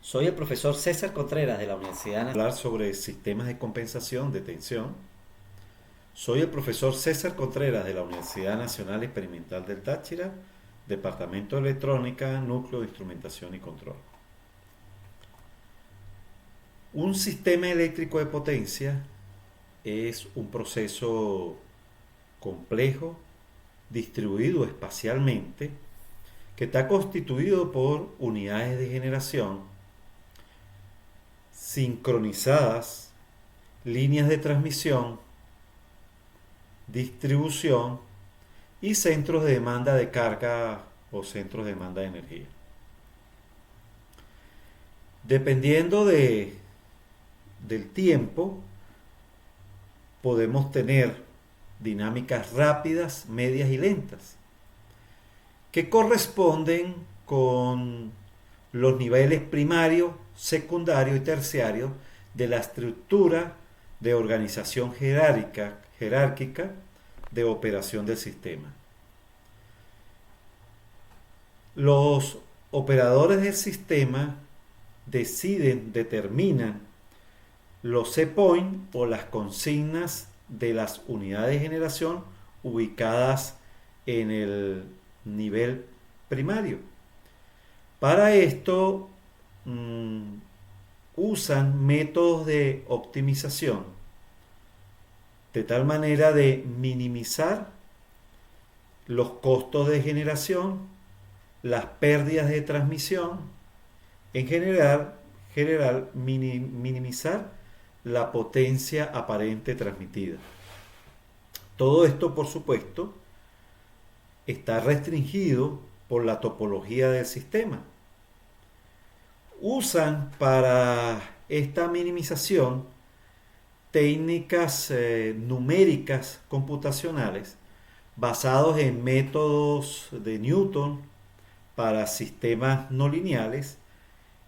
Soy el profesor César Contreras de la Universidad Nacional. Hablar sobre sistemas de compensación de tensión. Soy el profesor César Contreras de la Universidad Nacional Experimental del Táchira, Departamento de Electrónica, Núcleo de Instrumentación y Control. Un sistema eléctrico de potencia es un proceso complejo, distribuido espacialmente, que está constituido por unidades de generación sincronizadas, líneas de transmisión, distribución y centros de demanda de carga o centros de demanda de energía. Dependiendo del tiempo, podemos tener dinámicas rápidas, medias y lentas, que corresponden con los niveles primario, secundario y terciario de la estructura de organización jerárquica de operación del sistema. Los operadores del sistema determinan los set point o las consignas de las unidades de generación ubicadas en el nivel primario. Para esto usan métodos de optimización de tal manera de minimizar los costos de generación, las pérdidas de transmisión, en general minimizar la potencia aparente transmitida. Todo esto, por supuesto, está restringido por la topología del sistema. Usan para esta minimización técnicas numéricas computacionales basados en métodos de Newton para sistemas no lineales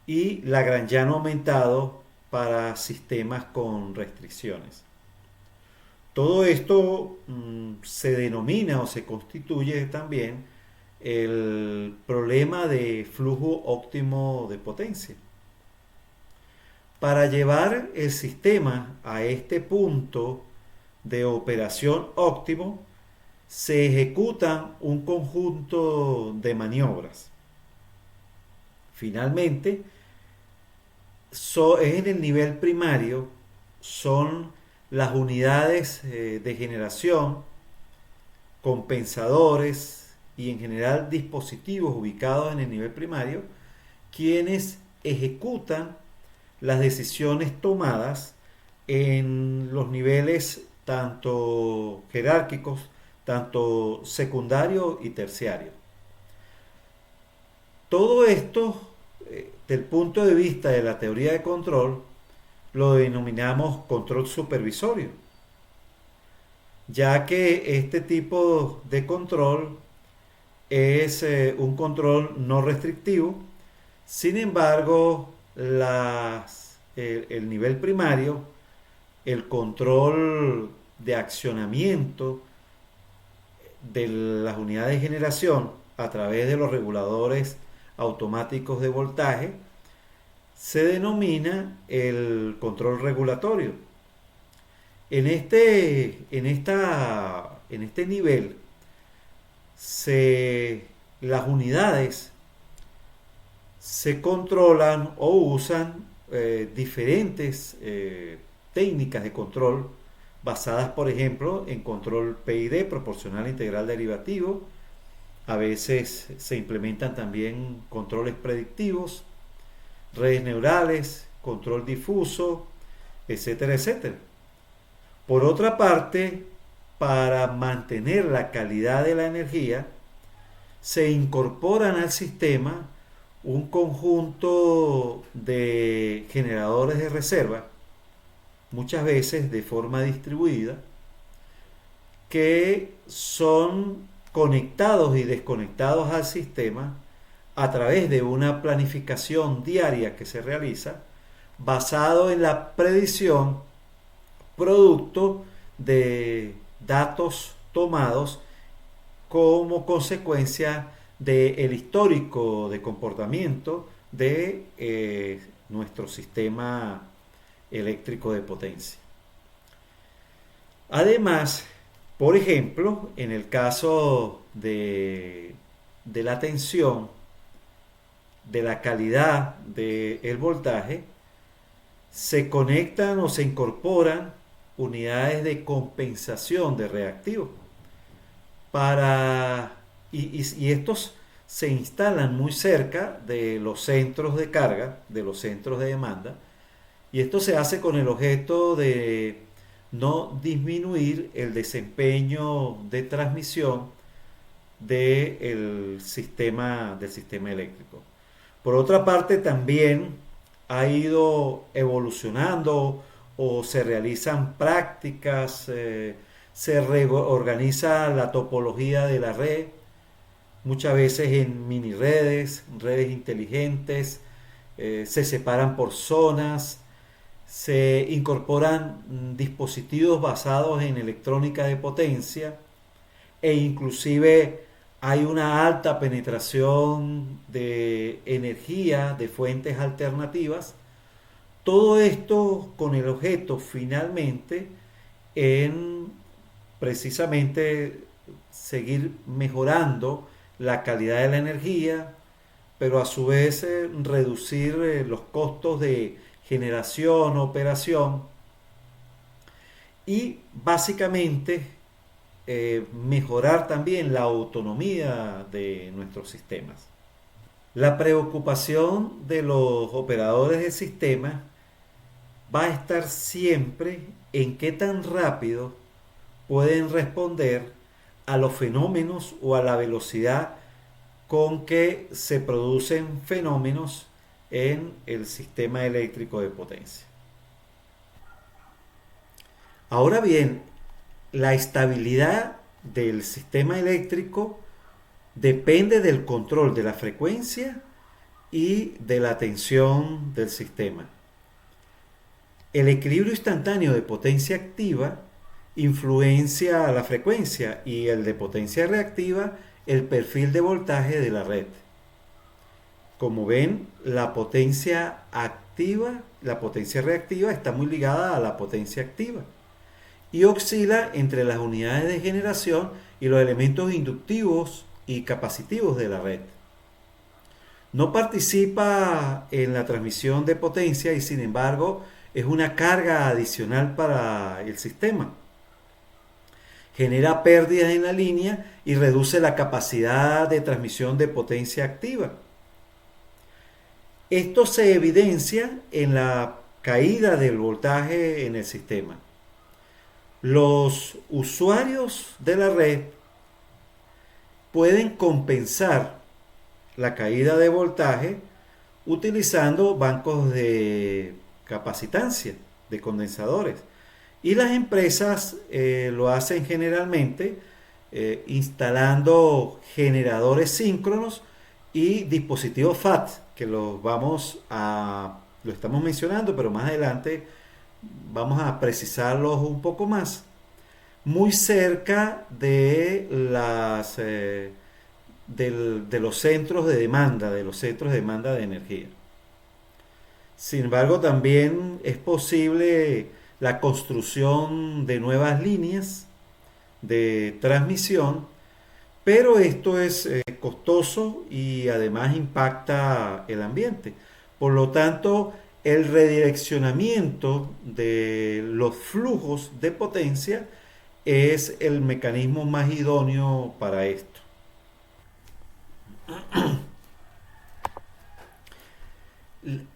y Lagrangiano aumentado para sistemas con restricciones. Todo esto se denomina o se constituye también el problema de flujo óptimo de potencia. Para llevar el sistema a este punto de operación óptimo, se ejecutan un conjunto de maniobras. Finalmente, en el nivel primario, son las unidades de generación, compensadores y en general dispositivos ubicados en el nivel primario, quienes ejecutan las decisiones tomadas en los niveles tanto jerárquicos, tanto secundario y terciario. Todo esto, del punto de vista de la teoría de control, lo denominamos control supervisorio, ya que este tipo de control es un control no restrictivo. Sin embargo, el nivel primario, el control de accionamiento de las unidades de generación a través de los reguladores automáticos de voltaje, se denomina el control regulatorio. En este nivel, las unidades se controlan o usan diferentes técnicas de control basadas, por ejemplo, en control PID, proporcional integral derivativo. A veces se implementan también controles predictivos, redes neurales, control difuso, etcétera, etcétera. Por otra parte, para mantener la calidad de la energía, se incorporan al sistema un conjunto de generadores de reserva, muchas veces de forma distribuida, que son conectados y desconectados al sistema a través de una planificación diaria que se realiza basado en la predicción producto de datos tomados como consecuencia del histórico de comportamiento de nuestro sistema eléctrico de potencia. Además, por ejemplo, en el caso de la tensión, de la calidad del voltaje, se conectan o se incorporan unidades de compensación de reactivos y estos se instalan muy cerca de los centros de carga, de los centros de demanda, y esto se hace con el objeto de no disminuir el desempeño de transmisión del sistema eléctrico. Por otra parte, también ha ido evolucionando o se realizan prácticas, se reorganiza la topología de la red, muchas veces en mini redes, redes inteligentes, se separan por zonas, se incorporan dispositivos basados en electrónica de potencia e inclusive hay una alta penetración de energía de fuentes alternativas. Todo esto con el objeto finalmente en precisamente seguir mejorando la calidad de la energía, pero a su vez reducir los costos de generación, operación y básicamente mejorar también la autonomía de nuestros sistemas. La preocupación de los operadores del sistema va a estar siempre en qué tan rápido pueden responder a los fenómenos o a la velocidad con que se producen fenómenos en el sistema eléctrico de potencia. Ahora bien, la estabilidad del sistema eléctrico depende del control de la frecuencia y de la tensión del sistema. El equilibrio instantáneo de potencia activa influencia la frecuencia y el de potencia reactiva el perfil de voltaje de la red. Como ven, la potencia reactiva está muy ligada a la potencia activa y oscila entre las unidades de generación y los elementos inductivos y capacitivos de la red. No participa en la transmisión de potencia y sin embargo es una carga adicional para el sistema. Genera pérdidas en la línea y reduce la capacidad de transmisión de potencia activa. Esto se evidencia en la caída del voltaje en el sistema. Los usuarios de la red pueden compensar la caída de voltaje utilizando bancos de capacitancia, de condensadores. Y las empresas lo hacen generalmente instalando generadores síncronos y dispositivos FAT, que lo estamos mencionando, pero más adelante vamos a precisarlos un poco más, muy cerca de los centros de demanda, de energía. Sin embargo, también es posible la construcción de nuevas líneas de transmisión, pero esto es costoso y además impacta el ambiente. Por lo tanto, el redireccionamiento de los flujos de potencia es el mecanismo más idóneo para esto.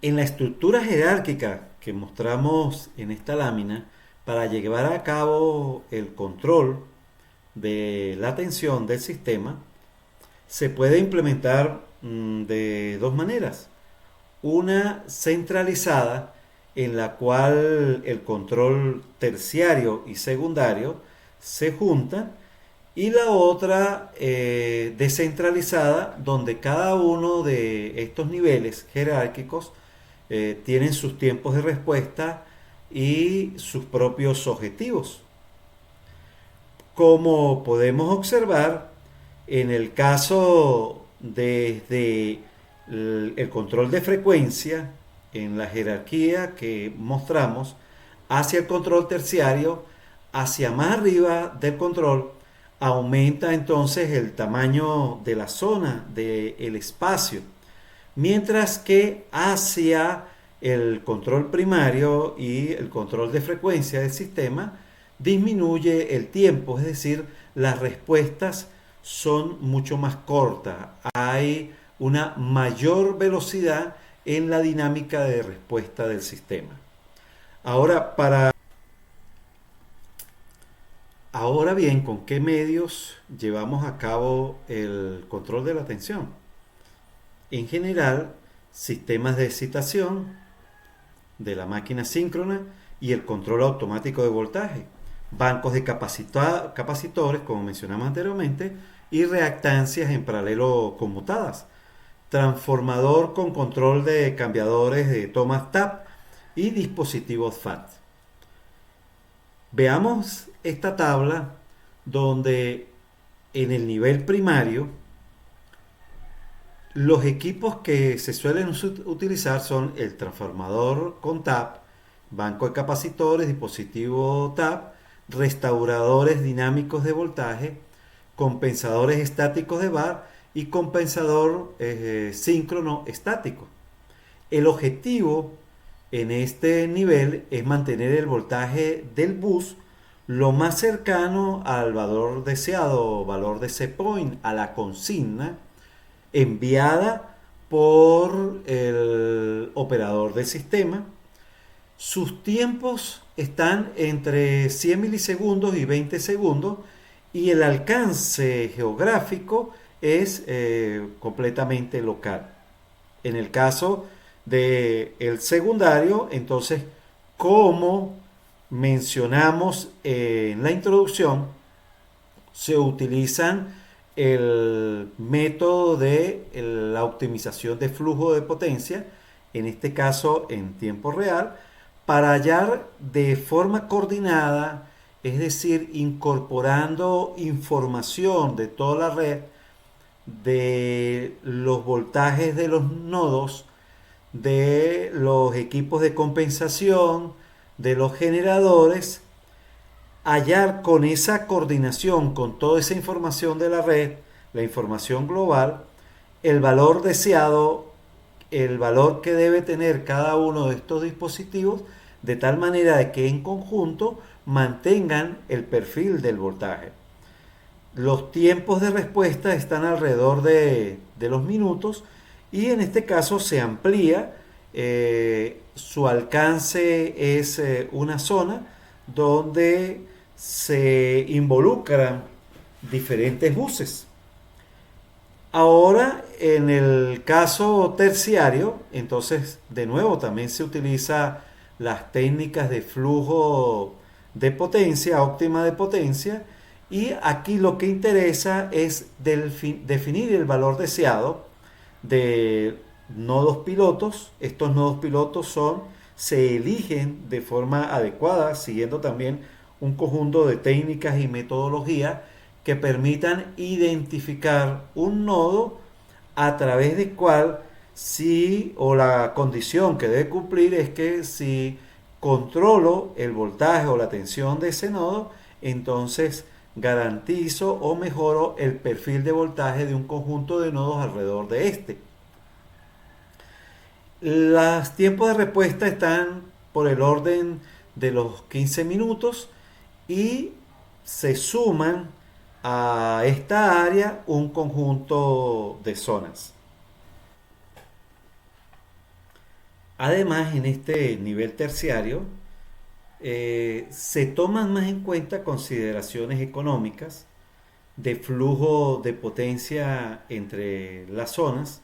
En la estructura jerárquica que mostramos en esta lámina, para llevar a cabo el control de la tensión del sistema, se puede implementar de dos maneras. Una centralizada, en la cual el control terciario y secundario se juntan, y la otra descentralizada, donde cada uno de estos niveles jerárquicos tienen sus tiempos de respuesta y sus propios objetivos. Como podemos observar, en el caso desde el control de frecuencia en la jerarquía que mostramos hacia el control terciario, hacia más arriba del control, aumenta entonces el tamaño de la zona, del espacio, mientras que hacia el control primario y el control de frecuencia del sistema disminuye el tiempo, es decir, las respuestas son mucho más cortas, hay una mayor velocidad en la dinámica de respuesta del sistema. Ahora, ahora bien, ¿con qué medios llevamos a cabo el control de la tensión? En general, sistemas de excitación de la máquina síncrona y el control automático de voltaje, bancos de capacitores, como mencionamos anteriormente, y reactancias en paralelo conmutadas, transformador con control de cambiadores de tomas TAP y dispositivos FAT. Veamos esta tabla donde en el nivel primario los equipos que se suelen utilizar son el transformador con TAP, banco de capacitores, dispositivo TAP, restauradores dinámicos de voltaje, compensadores estáticos de bar y compensador síncrono estático. El objetivo en este nivel es mantener el voltaje del bus lo más cercano al valor deseado, valor de set point, a la consigna enviada por el operador del sistema. Sus tiempos están entre 100 milisegundos y 20 segundos y el alcance geográfico es completamente local. En el caso del secundario, entonces, como mencionamos en la introducción, se utilizan el método de la optimización de flujo de potencia, en este caso en tiempo real, para hallar de forma coordinada, es decir, incorporando información de toda la red, de los voltajes de los nodos, de los equipos de compensación, de los generadores, hallar con esa coordinación, con toda esa información de la red, la información global, el valor deseado, el valor que debe tener cada uno de estos dispositivos, de tal manera de que en conjunto mantengan el perfil del voltaje. Los tiempos de respuesta están alrededor de los minutos y en este caso se amplía, su alcance es una zona donde se involucran diferentes buses. Ahora, en el caso terciario, entonces de nuevo también se utiliza las técnicas de flujo de potencia, óptima de potencia, y aquí lo que interesa es definir el valor deseado de nodos pilotos. Estos nodos pilotos se eligen de forma adecuada, siguiendo también un conjunto de técnicas y metodologías que permitan identificar un nodo a través del cual o la condición que debe cumplir es que si controlo el voltaje o la tensión de ese nodo, entonces garantizo o mejoro el perfil de voltaje de un conjunto de nodos alrededor de este. Los tiempos de respuesta están por el orden de los 15 minutos y se suman a esta área un conjunto de zonas. Además, en este nivel terciario se toman más en cuenta consideraciones económicas de flujo de potencia entre las zonas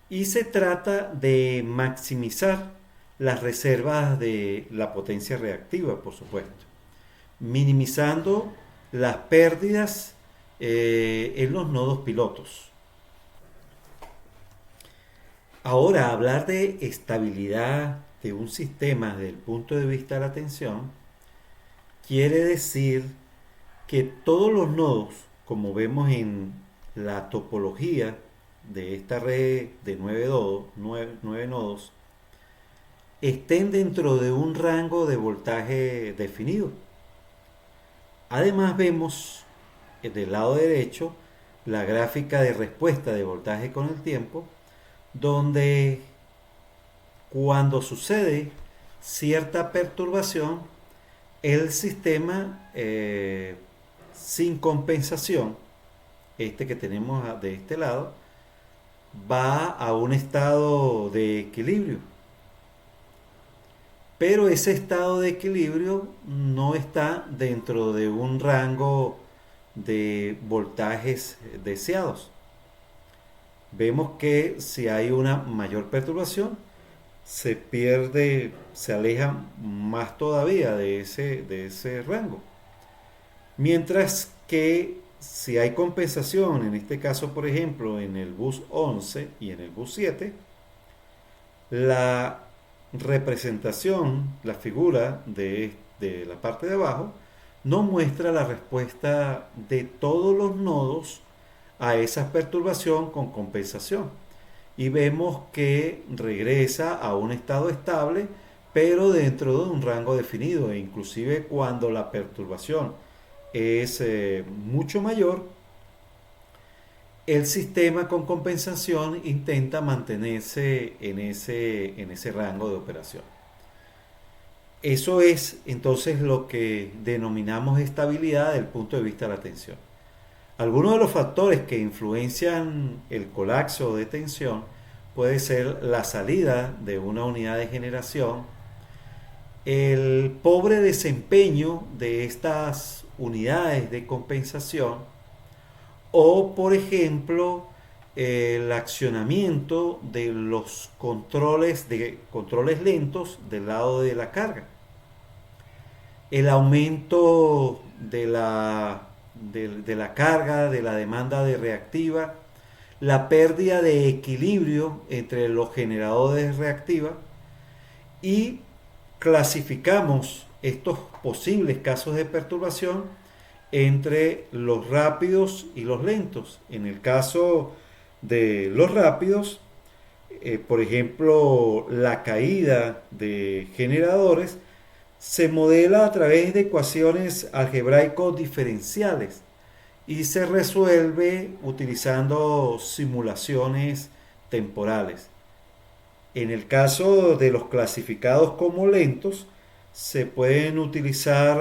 y se trata de maximizar las reservas de la potencia reactiva, por supuesto, minimizando las pérdidas en los nodos pilotos. Ahora, hablar de estabilidad de un sistema desde el punto de vista de la tensión quiere decir que todos los nodos, como vemos en la topología de esta red de 9 nodos estén dentro de un rango de voltaje definido. Además vemos del lado derecho la gráfica de respuesta de voltaje con el tiempo, donde cuando sucede cierta perturbación, el sistema sin compensación, este que tenemos de este lado, va a un estado de equilibrio. Pero ese estado de equilibrio no está dentro de un rango de voltajes deseados. Vemos que si hay una mayor perturbación, se pierde, se aleja más todavía de ese rango. Mientras que si hay compensación, en este caso por ejemplo en el bus 11 y en el bus 7, la representación, la figura de la parte de abajo, no muestra la respuesta de todos los nodos a esa perturbación con compensación. Y vemos que regresa a un estado estable, pero dentro de un rango definido. E inclusive cuando la perturbación es mucho mayor, el sistema con compensación intenta mantenerse en ese rango de operación. Eso es entonces lo que denominamos estabilidad desde el punto de vista de la tensión. Algunos de los factores que influencian el colapso de tensión puede ser la salida de una unidad de generación, el pobre desempeño de estas unidades de compensación o, por ejemplo, el accionamiento de los controles lentos del lado de la carga, el aumento de la carga, de la demanda de reactiva, la pérdida de equilibrio entre los generadores de reactiva, y clasificamos estos posibles casos de perturbación entre los rápidos y los lentos. En el caso de los rápidos, por ejemplo, la caída de generadores se modela a través de ecuaciones algebraicos diferenciales y se resuelve utilizando simulaciones temporales. En el caso de los clasificados como lentos, se pueden utilizar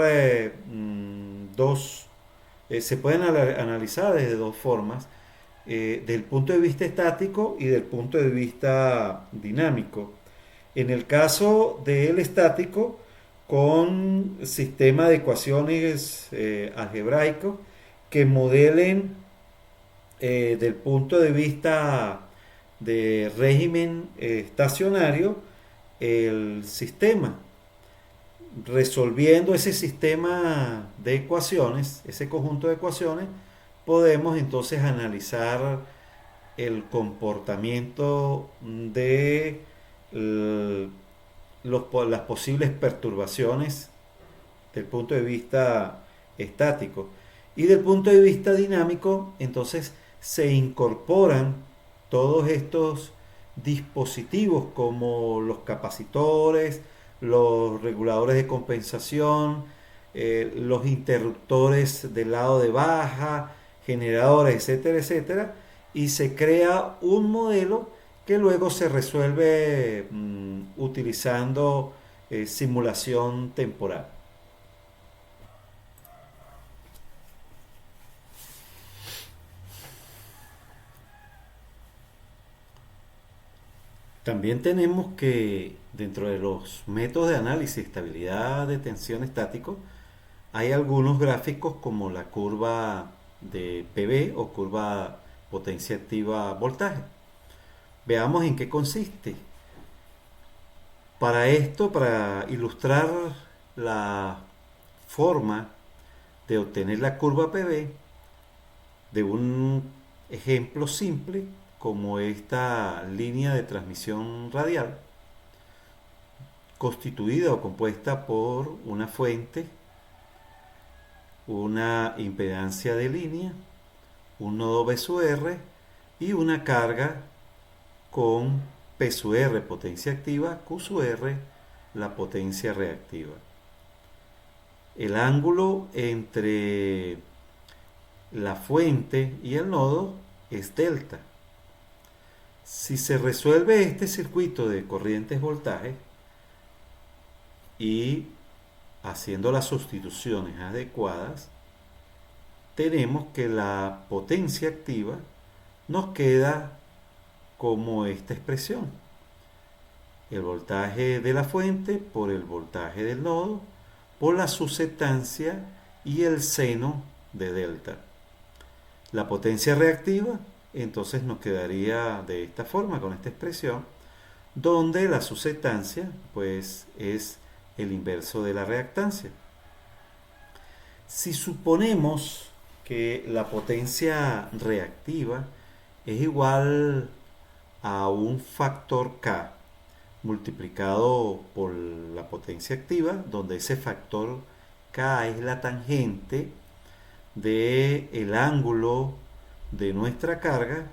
se pueden analizar desde dos formas, del punto de vista estático y del punto de vista dinámico. En el caso del estático, con sistema de ecuaciones algebraicos que modelen del punto de vista de régimen estacionario el sistema. Resolviendo ese sistema de ecuaciones, ese conjunto de ecuaciones, podemos entonces analizar el comportamiento de las posibles perturbaciones del punto de vista estático. Y del punto de vista dinámico, entonces se incorporan todos estos dispositivos como los capacitores, los reguladores de compensación, los interruptores del lado de baja, generadores, etcétera, etcétera, y se crea un modelo que luego se resuelve utilizando simulación temporal. También tenemos que dentro de los métodos de análisis de estabilidad de tensión estático hay algunos gráficos como la curva de PV o curva potencia activa voltaje. Veamos en qué consiste. Para esto, para ilustrar la forma de obtener la curva PV de un ejemplo simple como esta línea de transmisión radial constituida o compuesta por una fuente, una impedancia de línea, un nodo B sub R y una carga con P sub R, potencia activa, Q sub R, la potencia reactiva. El ángulo entre la fuente y el nodo es delta. Si se resuelve este circuito de corrientes voltaje y haciendo las sustituciones adecuadas, tenemos que la potencia activa nos queda como esta expresión: el voltaje de la fuente por el voltaje del nodo por la susceptancia y el seno de delta. La potencia reactiva entonces nos quedaría de esta forma, con esta expresión, donde la susceptancia pues es el inverso de la reactancia. Si suponemos que la potencia reactiva es igual a un factor K multiplicado por la potencia activa, donde ese factor K es la tangente del ángulo de nuestra carga,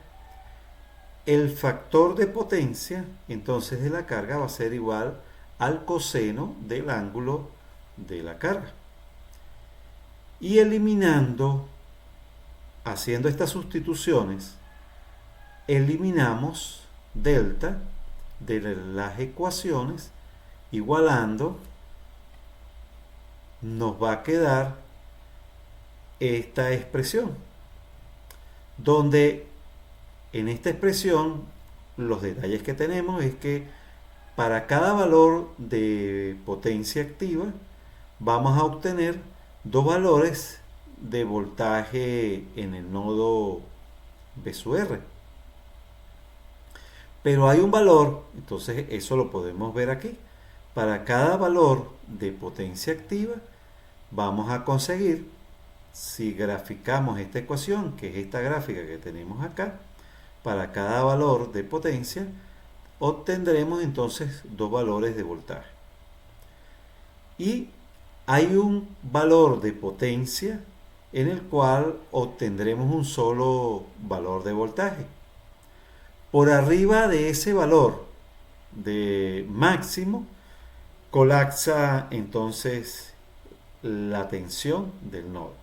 el factor de potencia entonces de la carga va a ser igual al coseno del ángulo de la carga. Y eliminando, haciendo estas sustituciones, eliminamos delta de las ecuaciones, igualando, nos va a quedar esta expresión, donde en esta expresión los detalles que tenemos es que para cada valor de potencia activa vamos a obtener dos valores de voltaje en el nodo B sub R. Pero hay un valor, entonces eso lo podemos ver aquí. Para cada valor de potencia activa vamos a conseguir, si graficamos esta ecuación, que es esta gráfica que tenemos acá, para cada valor de potencia obtendremos entonces dos valores de voltaje. Y hay un valor de potencia en el cual obtendremos un solo valor de voltaje. Por arriba de ese valor de máximo colapsa entonces la tensión del nodo.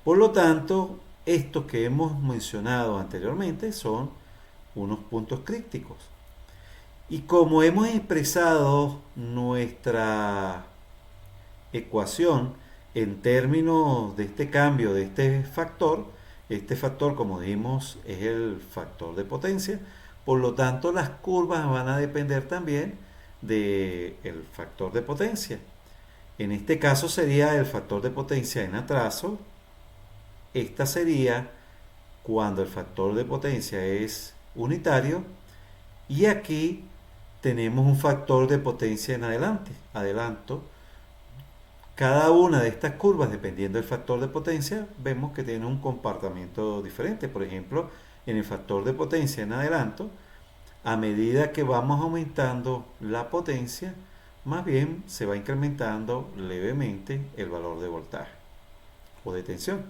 Por lo tanto, estos que hemos mencionado anteriormente son unos puntos críticos. Y como hemos expresado nuestra ecuación en términos de este cambio de este factor, como dijimos, es el factor de potencia, por lo tanto las curvas van a depender también del factor de potencia. En este caso sería el factor de potencia en atraso. Esta sería cuando el factor de potencia es unitario, y aquí tenemos un factor de potencia en adelanto. Cada una de estas curvas, dependiendo del factor de potencia, vemos que tiene un comportamiento diferente. Por ejemplo, en el factor de potencia en adelanto, a medida que vamos aumentando la potencia, más bien se va incrementando levemente el valor de voltaje o de tensión.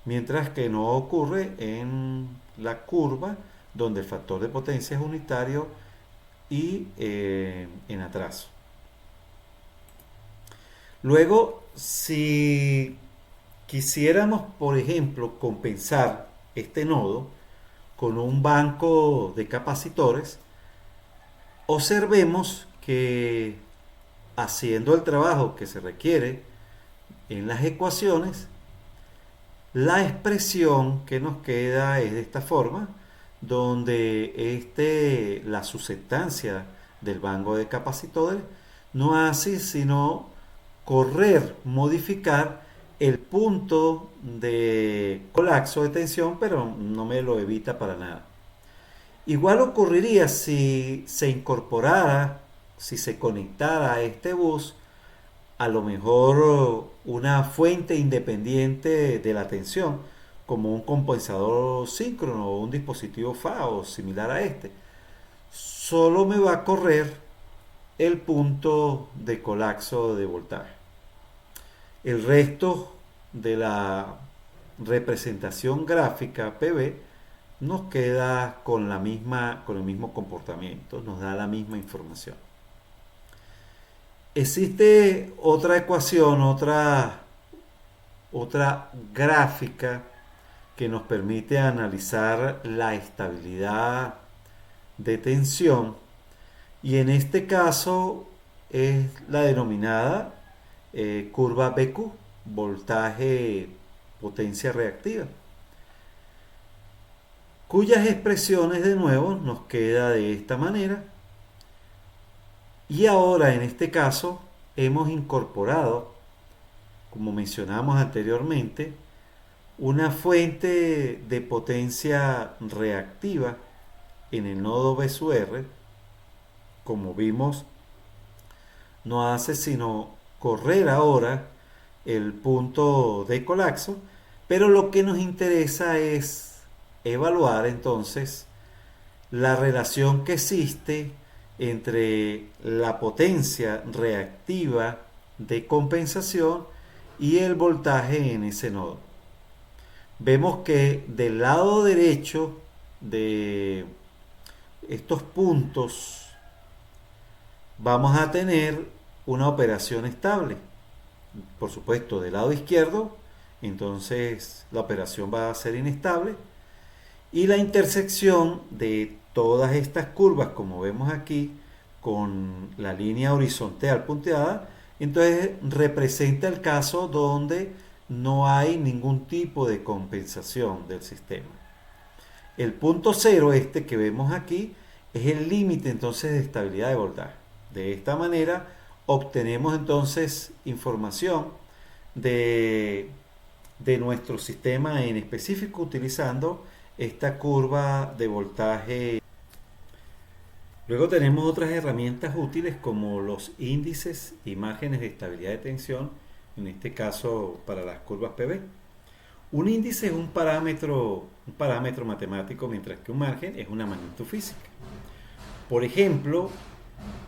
Mientras que no ocurre en la curva donde el factor de potencia es unitario y en atraso. Luego, si quisiéramos, por ejemplo, compensar este nodo con un banco de capacitores, observemos que haciendo el trabajo que se requiere en las ecuaciones, la expresión que nos queda es de esta forma, donde la susceptancia del banco de capacitores no hace sino modificar el punto de colapso de tensión, pero no me lo evita para nada. Igual ocurriría si se incorporara, si se conectara a este bus, a lo mejor una fuente independiente de la tensión, como un compensador síncrono o un dispositivo FA o similar a este. Solo me va a correr el punto de colapso de voltaje. El resto de la representación gráfica PV nos queda con con el mismo comportamiento, nos da la misma información. Existe otra ecuación, otra gráfica que nos permite analizar la estabilidad de tensión, y en este caso es la denominada curva BQ, voltaje potencia reactiva, cuyas expresiones de nuevo nos queda de esta manera. Y ahora en este caso hemos incorporado, como mencionamos anteriormente, una fuente de potencia reactiva en el nodo B sub R. Como vimos, no hace sino correr ahora el punto de colapso, pero lo que nos interesa es evaluar entonces la relación que existe entre la potencia reactiva de compensación y el voltaje en ese nodo. Vemos que del lado derecho de estos puntos vamos a tener una operación estable. Por supuesto, del lado izquierdo, entonces la operación va a ser inestable. Y la intersección de todas estas curvas, como vemos aquí, con la línea horizontal punteada, entonces representa el caso donde no hay ningún tipo de compensación del sistema. El punto cero, este que vemos aquí, es el límite entonces de estabilidad de voltaje. De esta manera obtenemos entonces información de nuestro sistema en específico utilizando esta curva de voltaje. Luego tenemos otras herramientas útiles como los índices y márgenes de estabilidad de tensión, en este caso para las curvas PV. Un índice es un parámetro matemático, mientras que un margen es una magnitud física. Por ejemplo,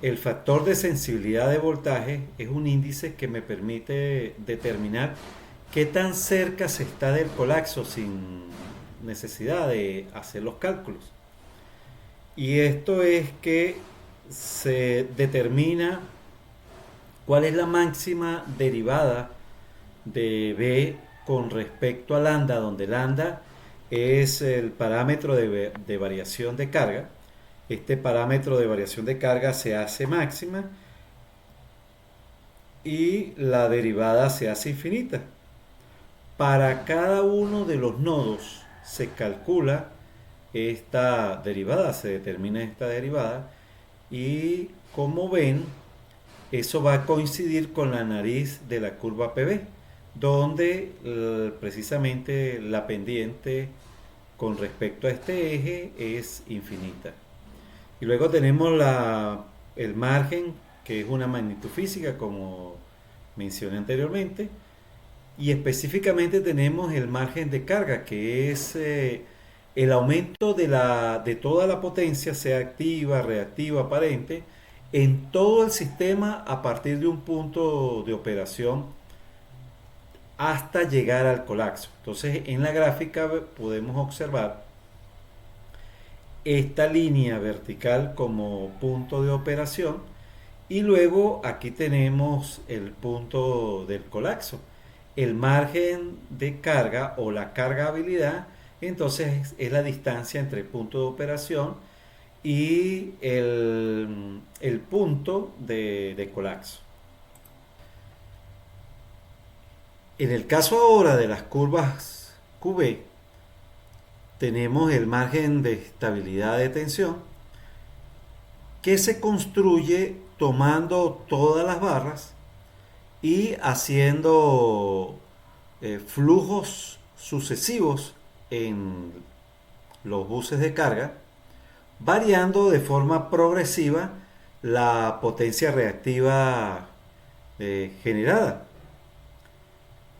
el factor de sensibilidad de voltaje es un índice que me permite determinar qué tan cerca se está del colapso sin necesidad de hacer los cálculos. Y esto es que se determina cuál es la máxima derivada de B con respecto a lambda, donde lambda es el parámetro de variación de carga. Este parámetro de variación de carga se hace máxima y la derivada se hace infinita. Para cada uno de los nodos se calcula esta derivada, se determina esta derivada, y como ven, eso va a coincidir con la nariz de la curva PV, donde precisamente la pendiente con respecto a este eje es infinita. Y luego tenemos el margen, que es una magnitud física, como mencioné anteriormente. Y específicamente tenemos el margen de carga, que es el aumento de toda la potencia, sea activa, reactiva, aparente, en todo el sistema a partir de un punto de operación hasta llegar al colapso. Entonces, en la gráfica podemos observar esta línea vertical como punto de operación, y luego aquí tenemos el punto del colapso. El margen de carga o la cargabilidad, entonces es la distancia entre el punto de operación y el punto de colapso. En el caso ahora de las curvas QB, tenemos el margen de estabilidad de tensión, que se construye tomando todas las barras y haciendo flujos sucesivos en los buses de carga, variando de forma progresiva la potencia reactiva generada.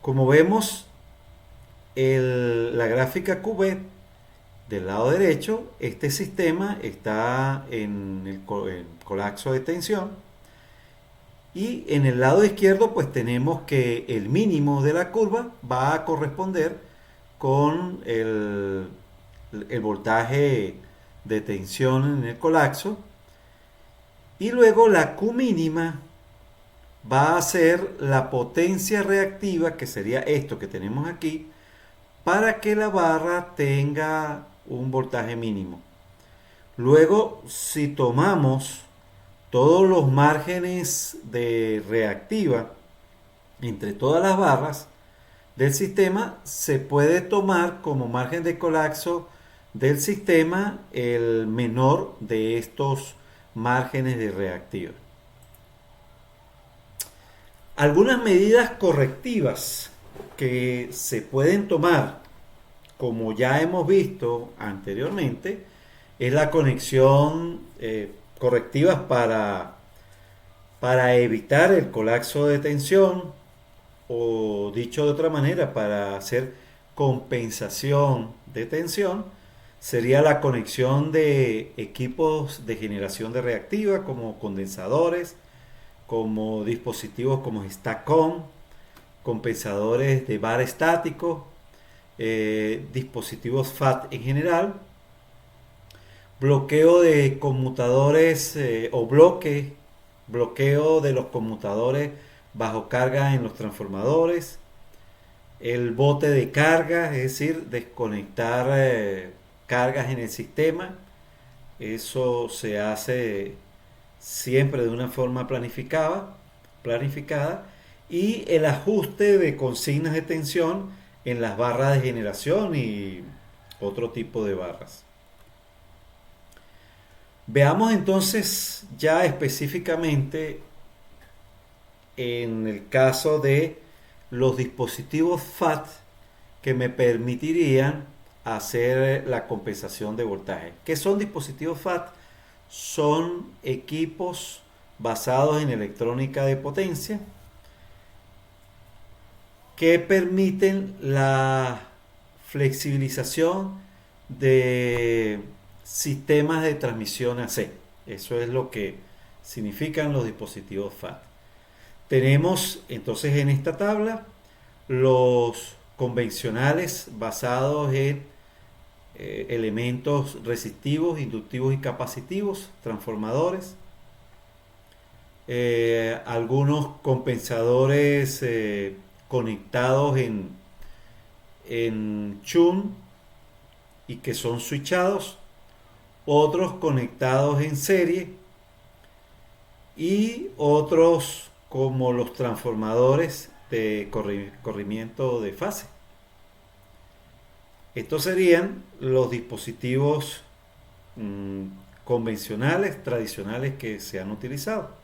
Como vemos, la gráfica QB del lado derecho, este sistema está en el colapso de tensión, y en el lado izquierdo pues tenemos que el mínimo de la curva va a corresponder con el voltaje de tensión en el colapso. Y luego la Q mínima va a ser la potencia reactiva, que sería esto que tenemos aquí, para que la barra tenga un voltaje mínimo. Luego, si tomamos todos los márgenes de reactiva entre todas las barras del sistema, se puede tomar como margen de colapso del sistema el menor de estos márgenes de reactiva. Algunas medidas correctivas que se pueden tomar, como ya hemos visto anteriormente, es la conexión correctivas para evitar el colapso de tensión, o dicho de otra manera, para hacer compensación de tensión, sería la conexión de equipos de generación de reactiva como condensadores, como dispositivos como STATCOM, compensadores de bar estático, dispositivos FAT en general, bloqueo de conmutadores bloqueo de los conmutadores bajo carga en los transformadores, el bote de carga, es decir, desconectar cargas en el sistema. Eso se hace siempre de una forma planificada, y el ajuste de consignas de tensión en las barras de generación y otro tipo de barras. Veamos entonces ya específicamente en el caso de los dispositivos FAT que me permitirían hacer la compensación de voltaje. ¿Qué son dispositivos FAT? Son equipos basados en electrónica de potencia que permiten la flexibilización de sistemas de transmisión AC. Eso es lo que significan los dispositivos FAT. Tenemos entonces en esta tabla los convencionales basados en elementos resistivos, inductivos y capacitivos, transformadores, algunos compensadores conectados en shunt y que son switchados, otros conectados en serie y otros como los transformadores de corrimiento de fase. Estos serían los dispositivos convencionales, tradicionales que se han utilizado.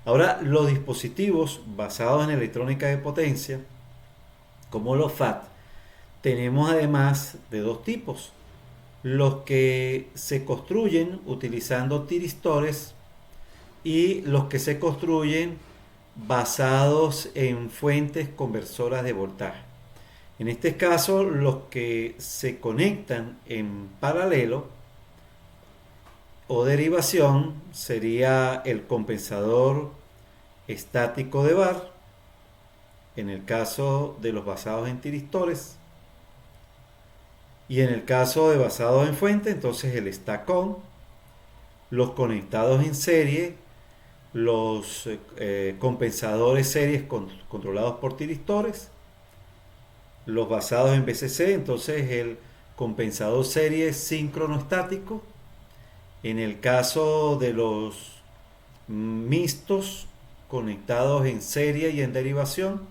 Ahora, los dispositivos basados en electrónica de potencia, como los FAT, tenemos además de dos tipos. Los que se construyen utilizando tiristores y los que se construyen basados en fuentes conversoras de voltaje. En este caso, los que se conectan en paralelo o derivación sería el compensador estático de bar, en el caso de los basados en tiristores, y en el caso de basados en fuente, entonces el STATCOM, los conectados en serie, los compensadores series controlados por tiristores, los basados en BCC, entonces el compensador serie síncrono estático. En el caso de los mixtos conectados en serie y en derivación,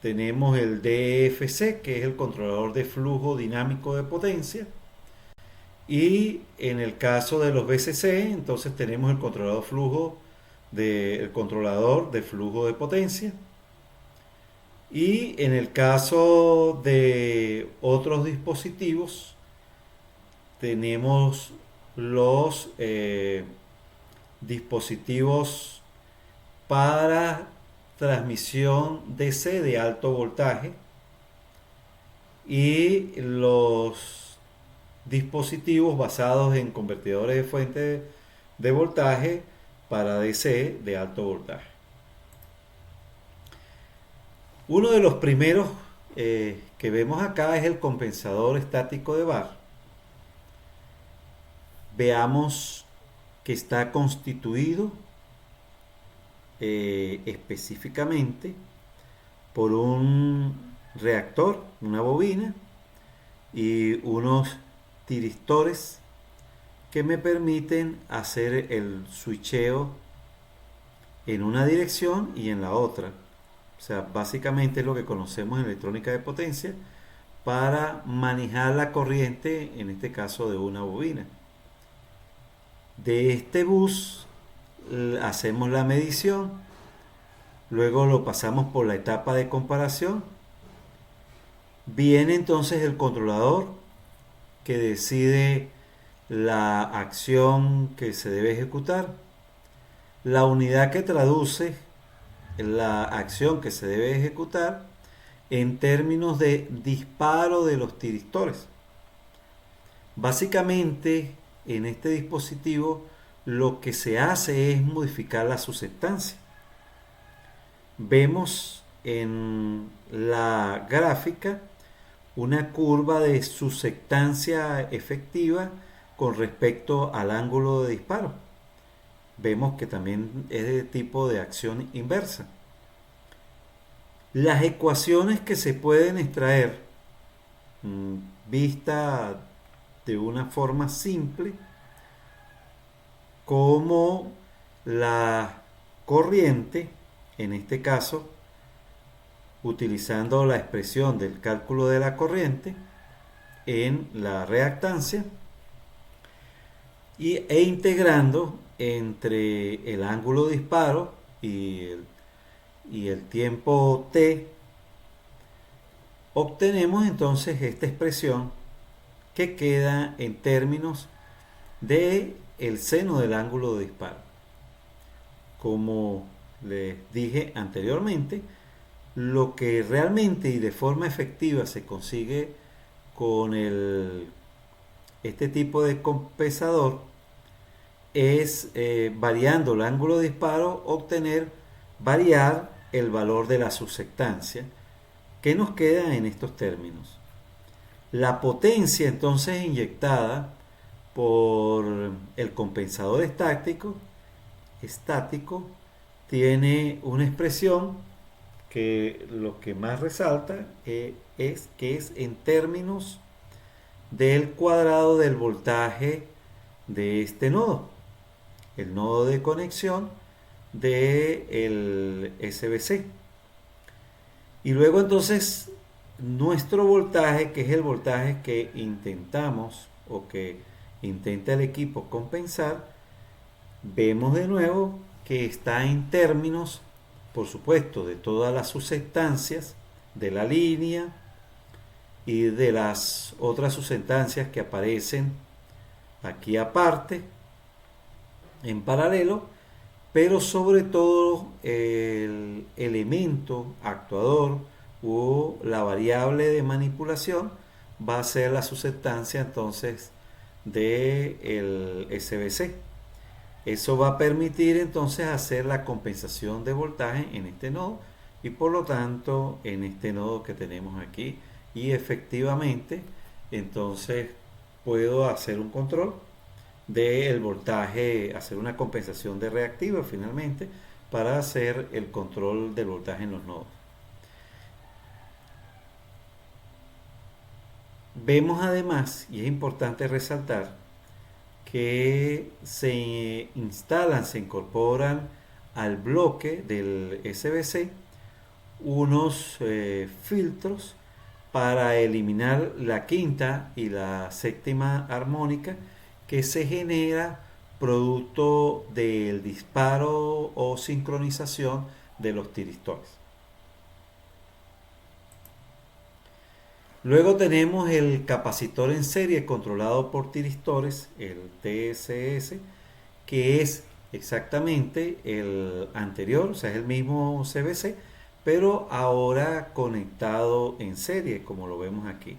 tenemos el DFC, que es el controlador de flujo dinámico de potencia. Y en el caso de los BCC, entonces tenemos el controlador de flujo de potencia. Y en el caso de otros dispositivos, tenemos los dispositivos para transmisión DC de alto voltaje y los dispositivos basados en convertidores de fuente de voltaje para DC de alto voltaje. Uno de los primeros que vemos acá es el compensador estático de bar. veamos que está constituido específicamente por un reactor, una bobina y unos tiristores que me permiten hacer el switcheo en una dirección y en la otra. O sea, básicamente es lo que conocemos en electrónica de potencia para manejar la corriente, en este caso de una bobina. De este bus hacemos la medición, luego lo pasamos por la etapa de comparación. Viene entonces el controlador que decide la acción que se debe ejecutar, la unidad que traduce la acción que se debe ejecutar en términos de disparo de los tiristores. Básicamente, en este dispositivo lo que se hace es modificar la susceptancia. Vemos en la gráfica una curva de susceptancia efectiva con respecto al ángulo de disparo. Vemos que también es de tipo de acción inversa. Las ecuaciones que se pueden extraer vista de una forma simple, como la corriente, en este caso, utilizando la expresión del cálculo de la corriente en la reactancia e integrando entre el ángulo de disparo y el tiempo t, obtenemos entonces esta expresión que queda en términos de el seno del ángulo de disparo. Como les dije anteriormente, lo que realmente y de forma efectiva se consigue con este tipo de compensador es, variando el ángulo de disparo, variar el valor de la susceptancia, que nos queda en estos términos. La potencia entonces inyectada por el compensador estático tiene una expresión que lo que más resalta es que es en términos del cuadrado del voltaje de este nodo, el nodo de conexión del SBC. Y luego entonces nuestro voltaje, que es el voltaje que intentamos o que intenta el equipo compensar, vemos de nuevo que está en términos, por supuesto, de todas las susceptancias de la línea y de las otras susceptancias que aparecen aquí aparte, en paralelo, pero sobre todo el elemento actuador o la variable de manipulación va a ser la susceptancia entonces del SBC. Eso va a permitir entonces hacer la compensación de voltaje en este nodo y por lo tanto en este nodo que tenemos aquí, y efectivamente entonces puedo hacer un control del voltaje, hacer una compensación de reactiva finalmente para hacer el control del voltaje en los nodos. Vemos además, y es importante resaltar, que se instalan, se incorporan al bloque del SBC unos filtros para eliminar la quinta y la séptima armónica que se genera producto del disparo o sincronización de los tiristores. Luego tenemos el capacitor en serie controlado por tiristores, el TSS, que es exactamente el anterior, o sea, es el mismo CBC, pero ahora conectado en serie, como lo vemos aquí.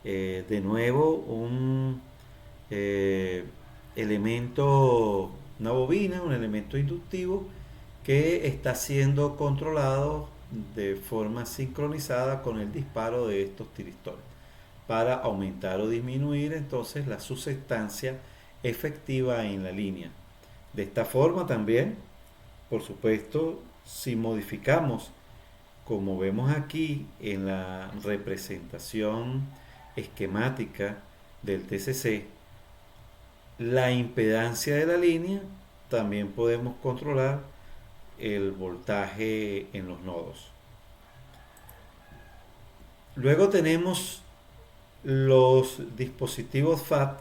De nuevo, un elemento, una bobina, un elemento inductivo que está siendo controlado de forma sincronizada con el disparo de estos tiristores para aumentar o disminuir entonces la susceptancia efectiva en la línea. De esta forma también, por supuesto, si modificamos, como vemos aquí en la representación esquemática del TCC, la impedancia de la línea, también podemos controlar el voltaje en los nodos. Luego tenemos los dispositivos FAT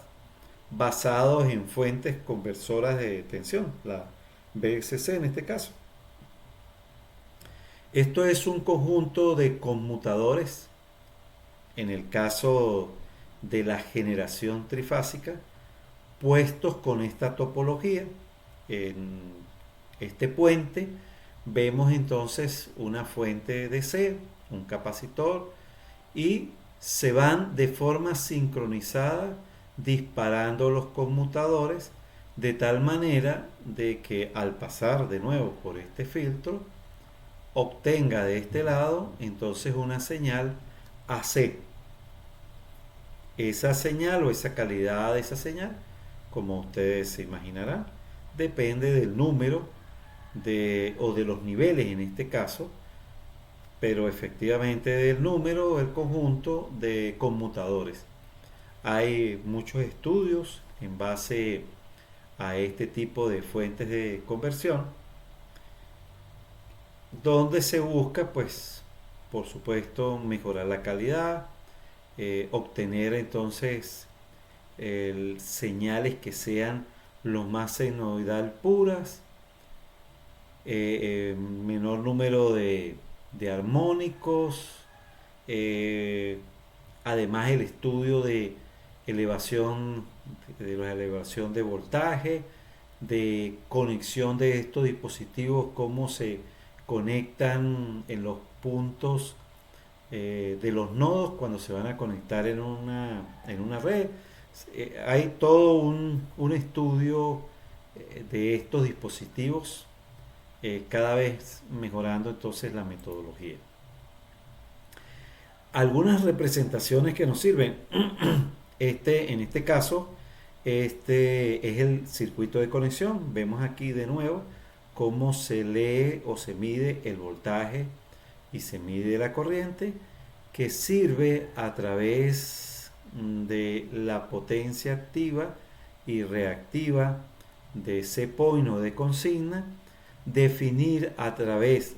basados en fuentes conversoras de tensión, la VSC en este caso. Esto es un conjunto de conmutadores, en el caso de la generación trifásica, puestos con esta topología. En este puente vemos entonces una fuente DC, un capacitor, y se van de forma sincronizada disparando los conmutadores de tal manera de que al pasar de nuevo por este filtro obtenga de este lado entonces una señal AC. Esa señal o esa calidad de esa señal, como ustedes se imaginarán, depende del número o de los niveles en este caso, pero efectivamente del número o el conjunto de conmutadores. Hay muchos estudios en base a este tipo de fuentes de conversión donde se busca, pues, por supuesto, mejorar la calidad, obtener entonces señales que sean lo más senoidal puras, menor número de armónicos, además el estudio de elevación de voltaje, de conexión de estos dispositivos, cómo se conectan en los puntos de los nodos cuando se van a conectar en una red. Hay todo un estudio de estos dispositivos, cada vez mejorando entonces la metodología. Algunas representaciones que nos sirven, en este caso, este es el circuito de conexión. Vemos aquí de nuevo cómo se lee o se mide el voltaje y se mide la corriente, que sirve a través de la potencia activa y reactiva de ese point o de consigna, definir a través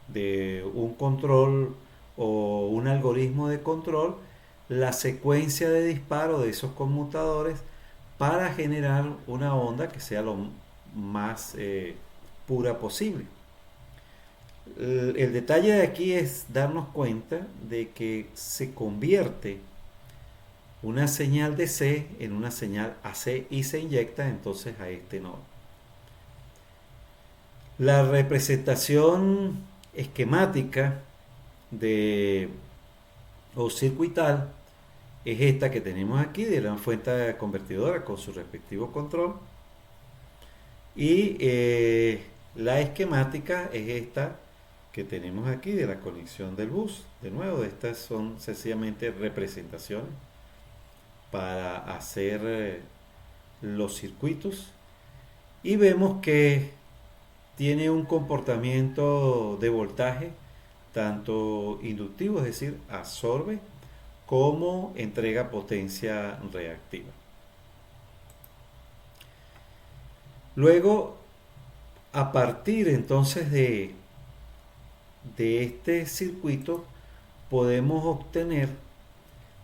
de un control o un algoritmo de control la secuencia de disparo de esos conmutadores para generar una onda que sea lo más pura posible. El detalle de aquí es darnos cuenta de que se convierte una señal DC en una señal AC y se inyecta entonces a este nodo. La representación esquemática o circuital es esta que tenemos aquí de la fuente convertidora con su respectivo control, y la esquemática es esta que tenemos aquí de la conexión del bus. De nuevo, estas son sencillamente representaciones para hacer los circuitos, y vemos que tiene un comportamiento de voltaje tanto inductivo, es decir, absorbe, como entrega potencia reactiva. Luego, a partir entonces de este circuito, podemos obtener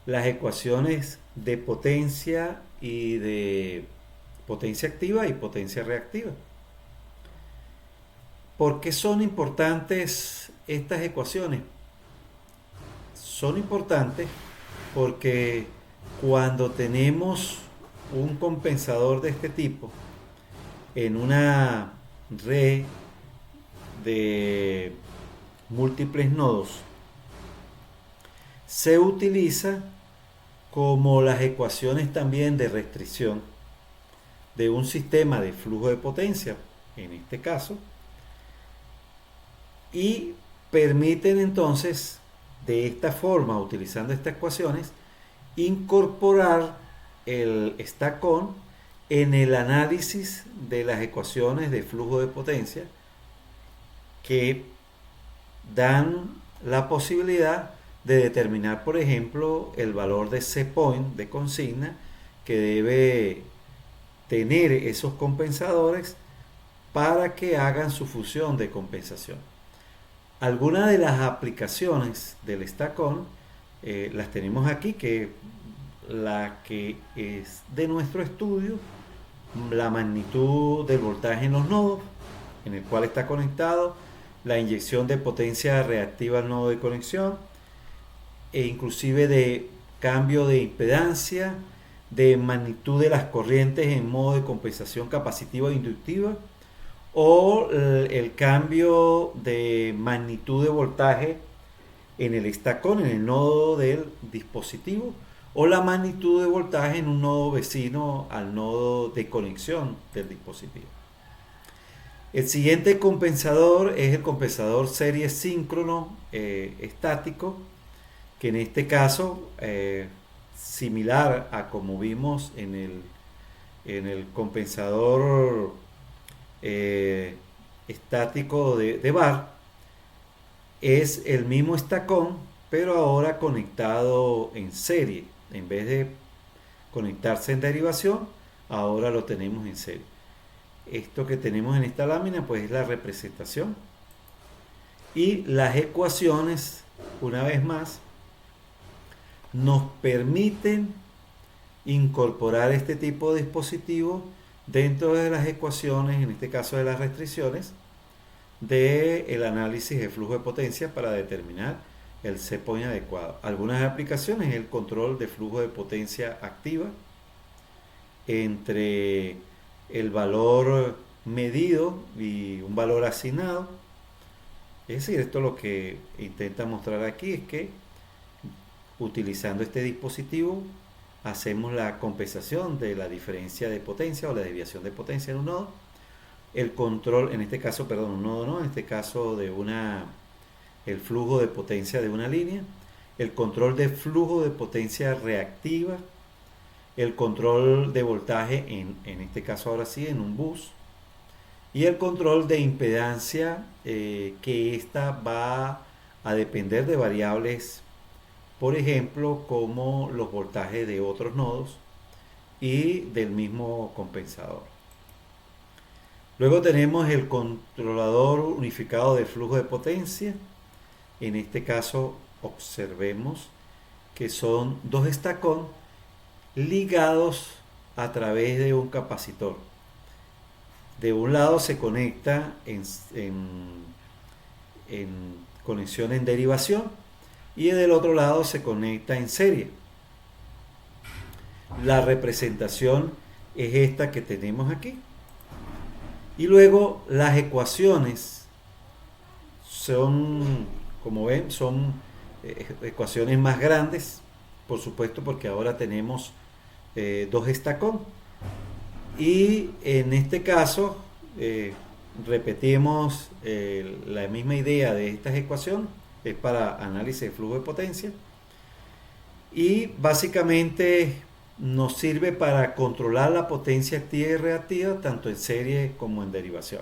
las ecuaciones de potencia y de potencia activa y potencia reactiva. ¿Por qué son importantes estas ecuaciones? Son importantes porque cuando tenemos un compensador de este tipo en una red de múltiples nodos, se utiliza como las ecuaciones también de restricción de un sistema de flujo de potencia, en este caso, y permiten entonces de esta forma, utilizando estas ecuaciones, incorporar el stack-on en el análisis de las ecuaciones de flujo de potencia que dan la posibilidad de determinar, por ejemplo, el valor de set point de consigna que debe tener esos compensadores para que hagan su función de compensación. Algunas de las aplicaciones del Stack-on las tenemos aquí, que la que es de nuestro estudio, la magnitud del voltaje en los nodos en el cual está conectado, la inyección de potencia reactiva al nodo de conexión, e inclusive de cambio de impedancia, de magnitud de las corrientes en modo de compensación capacitiva e inductiva, o el cambio de magnitud de voltaje en el Stack-on, en el nodo del dispositivo, o la magnitud de voltaje en un nodo vecino al nodo de conexión del dispositivo. El siguiente compensador es el compensador serie síncrono estático, que en este caso, similar a como vimos en el compensador estático de Barr, es el mismo Stack-on, pero ahora conectado en serie. En vez de conectarse en derivación, ahora lo tenemos en serie. Esto que tenemos en esta lámina pues es la representación, y las ecuaciones, una vez más, nos permiten incorporar este tipo de dispositivo dentro de las ecuaciones, en este caso de las restricciones, del análisis de flujo de potencia para determinar el set point adecuado. Algunas aplicaciones es el control de flujo de potencia activa entre el valor medido y un valor asignado. Es decir, esto lo que intenta mostrar aquí es que utilizando este dispositivo hacemos la compensación de la diferencia de potencia o la desviación de potencia en un nodo, el control, en este caso, perdón, un nodo no, en este caso el flujo de potencia de una línea, el control de flujo de potencia reactiva, el control de voltaje en este caso ahora sí en un bus, y el control de impedancia, que esta va a depender de variables, por ejemplo, como los voltajes de otros nodos y del mismo compensador. Luego tenemos el controlador unificado de flujo de potencia. En este caso observemos que son dos Stack-on ligados a través de un capacitor. De un lado se conecta en conexión en derivación, y del otro lado se conecta en serie. La representación es esta que tenemos aquí. Y luego las ecuaciones son, como ven, son ecuaciones más grandes, por supuesto, porque ahora tenemos dos Stack-on. Y en este caso repetimos la misma idea de estas ecuaciones, es para análisis de flujo de potencia, y básicamente nos sirve para controlar la potencia activa y reactiva tanto en serie como en derivación.